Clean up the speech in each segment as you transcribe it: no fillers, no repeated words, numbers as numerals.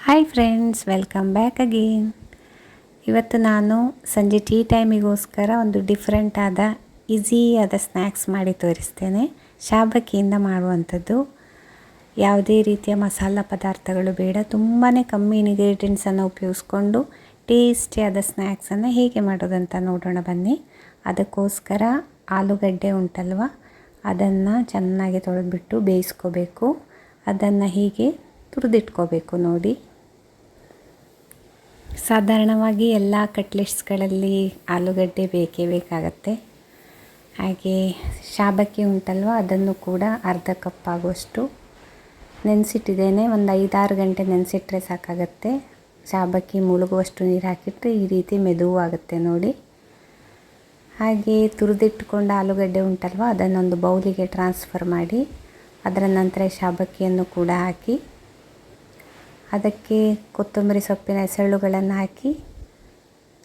Hi friends, welcome back again. ಇವತ್ತು ನಾನು ಸಂಜೆ ಟೀ ಟೈಮಿಗೋಸ್ಕರ ಒಂದು ಡಿಫ್ರೆಂಟ್ ಆದ ಈಸಿಯಾದ ಸ್ನ್ಯಾಕ್ಸ್ ಮಾಡಿ ತೋರಿಸ್ತೇನೆ. ಶಾಬಕ್ಕಿಯಿಂದ ಮಾಡುವಂಥದ್ದು. ಯಾವುದೇ ರೀತಿಯ ಮಸಾಲ ಪದಾರ್ಥಗಳು ಬೇಡ, ತುಂಬಾ ಕಮ್ಮಿ ಇಂಗ್ರೀಡಿಯೆಂಟ್ಸನ್ನು ಉಪಯೋಗಿಸ್ಕೊಂಡು ಟೇಸ್ಟಿಯಾದ ಸ್ನ್ಯಾಕ್ಸನ್ನು ಹೇಗೆ ಮಾಡೋದಂತ ನೋಡೋಣ ಬನ್ನಿ. ಅದಕ್ಕೋಸ್ಕರ ಆಲೂಗಡ್ಡೆ ಉಂಟಲ್ವ, ಅದನ್ನು ಚೆನ್ನಾಗಿ ತೊಳೆದ್ಬಿಟ್ಟು ಬೇಯಿಸ್ಕೋಬೇಕು. ಅದನ್ನು ಹೀಗೆ ತುರಿದಿಟ್ಕೋಬೇಕು. ನೋಡಿ, ಸಾಧಾರಣವಾಗಿ ಎಲ್ಲ ಕಟ್ಲೆಟ್ಸ್ಗಳಲ್ಲಿ ಆಲೂಗಡ್ಡೆ ಬೇಕೇ ಬೇಕಾಗತ್ತೆ. ಹಾಗೆ ಶಾಬಕ್ಕಿ ಉಂಟಲ್ವ, ಅದನ್ನು ಕೂಡ ಅರ್ಧ ಕಪ್ ಆಗುವಷ್ಟು ನೆನೆಸಿಟ್ಟಿದ್ದೇನೆ. ಒಂದು 5-6 ಗಂಟೆ ನೆನೆಸಿಟ್ರೆ ಸಾಕಾಗತ್ತೆ. ಶಾಬಕ್ಕಿ ಮುಳುಗುವಷ್ಟು ನೀರು ಹಾಕಿಟ್ಟರೆ ಈ ರೀತಿ ಮೆದುವಾಗುತ್ತೆ ನೋಡಿ. ಹಾಗೆ ತುರಿದಿಟ್ಟುಕೊಂಡ ಆಲೂಗಡ್ಡೆ ಉಂಟಲ್ವ, ಅದನ್ನೊಂದು ಬೌಲಿಗೆ ಟ್ರಾನ್ಸ್ಫರ್ ಮಾಡಿ ಅದರ ನಂತರ ಶಾಬಕ್ಕಿಯನ್ನು ಕೂಡ ಹಾಕಿ ಅದಕ್ಕೆ ಕೊತ್ತಂಬರಿ ಸೊಪ್ಪಿನ ಎಸಳುಗಳನ್ನು ಹಾಕಿ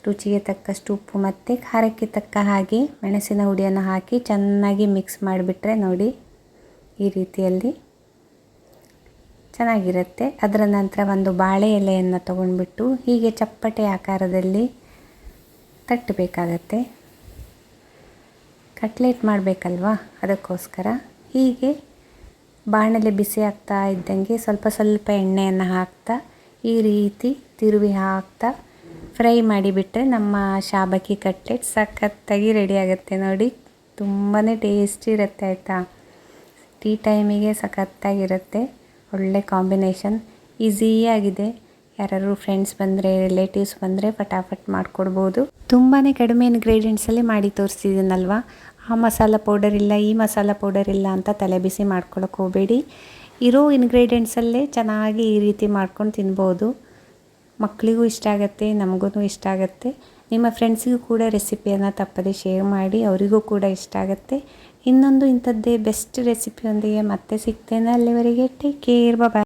ರುಚಿಗೆ ತಕ್ಕಷ್ಟು ಉಪ್ಪು ಮತ್ತು ಖಾರಕ್ಕೆ ತಕ್ಕ ಹಾಗೆ ಮೆಣಸಿನ ಹುಡಿಯನ್ನು ಹಾಕಿ ಚೆನ್ನಾಗಿ ಮಿಕ್ಸ್ ಮಾಡಿಬಿಟ್ರೆ ನೋಡಿ ಈ ರೀತಿಯಲ್ಲಿ ಚೆನ್ನಾಗಿರುತ್ತೆ. ಅದರ ನಂತರ ಒಂದು ಬಾಳೆ ಎಲೆಯನ್ನು ತೊಗೊಂಡ್ಬಿಟ್ಟು ಹೀಗೆ ಚಪ್ಪಟೆ ಆಕಾರದಲ್ಲಿ ತಟ್ಟಬೇಕಾಗತ್ತೆ. ಕಟ್ಲೆಟ್ ಮಾಡಬೇಕಲ್ವಾ, ಅದಕ್ಕೋಸ್ಕರ ಹೀಗೆ ಬಾಣಲೆ ಬಿಸಿ ಆಗ್ತಾ ಇದ್ದಂಗೆ ಸ್ವಲ್ಪ ಸ್ವಲ್ಪ ಎಣ್ಣೆಯನ್ನು ಹಾಕ್ತಾ ಈ ರೀತಿ ತಿರುವಿ ಹಾಕ್ತಾ ಫ್ರೈ ಮಾಡಿಬಿಟ್ರೆ ನಮ್ಮ ಶಾಬಕ್ಕಿ ಕಟ್ಲೆಟ್ ಸಖತ್ತಾಗಿ ರೆಡಿ ಆಗುತ್ತೆ ನೋಡಿ. ತುಂಬಾ ಟೇಸ್ಟಿ ಇರುತ್ತೆ ಆಯಿತಾ. ಟೀ ಟೈಮಿಗೆ ಸಖತ್ತಾಗಿರುತ್ತೆ. ಒಳ್ಳೆ ಕಾಂಬಿನೇಷನ್, ಈಸಿಯಾಗಿದೆ. ಯಾರಾದ್ರು ಫ್ರೆಂಡ್ಸ್ ಬಂದರೆ, ರಿಲೇಟಿವ್ಸ್ ಬಂದರೆ ಫಟಾಫಟ್ ಮಾಡಿಕೊಡ್ಬೋದು. ತುಂಬಾ ಕಡಿಮೆ ಇಂಗ್ರೀಡಿಯೆಂಟ್ಸಲ್ಲಿ ಮಾಡಿ ತೋರಿಸ್ತಿದ್ದೀನಲ್ವ. ಆ ಮಸಾಲ ಪೌಡರ್ ಇಲ್ಲ, ಈ ಮಸಾಲ ಪೌಡರ್ ಇಲ್ಲ ಅಂತ ತಲೆ ಬಿಸಿ ಮಾಡ್ಕೊಳಕ್ಕೆ ಹೋಗಬೇಡಿ. ಇರೋ ಇಂಗ್ರೀಡಿಯೆಂಟ್ಸಲ್ಲೇ ಚೆನ್ನಾಗಿ ಈ ರೀತಿ ಮಾಡ್ಕೊಂಡು ತಿನ್ಬೋದು. ಮಕ್ಕಳಿಗೂ ಇಷ್ಟ ಆಗುತ್ತೆ, ನಮಗೂ ಇಷ್ಟ ಆಗುತ್ತೆ. ನಿಮ್ಮ ಫ್ರೆಂಡ್ಸಿಗೂ ಕೂಡ ರೆಸಿಪಿಯನ್ನು ತಪ್ಪದೆ ಶೇರ್ ಮಾಡಿ, ಅವರಿಗೂ ಕೂಡ ಇಷ್ಟ ಆಗುತ್ತೆ. ಇನ್ನೊಂದು ಇಂಥದ್ದೇ ಬೆಸ್ಟ್ ರೆಸಿಪಿಯೊಂದಿಗೆ ಮತ್ತೆ ಸಿಗ್ತೇನೆ. ಅಲ್ಲಿವರೆಗೆ ಟೇಕ್ ಕೇರ್, ಬಾಯ್.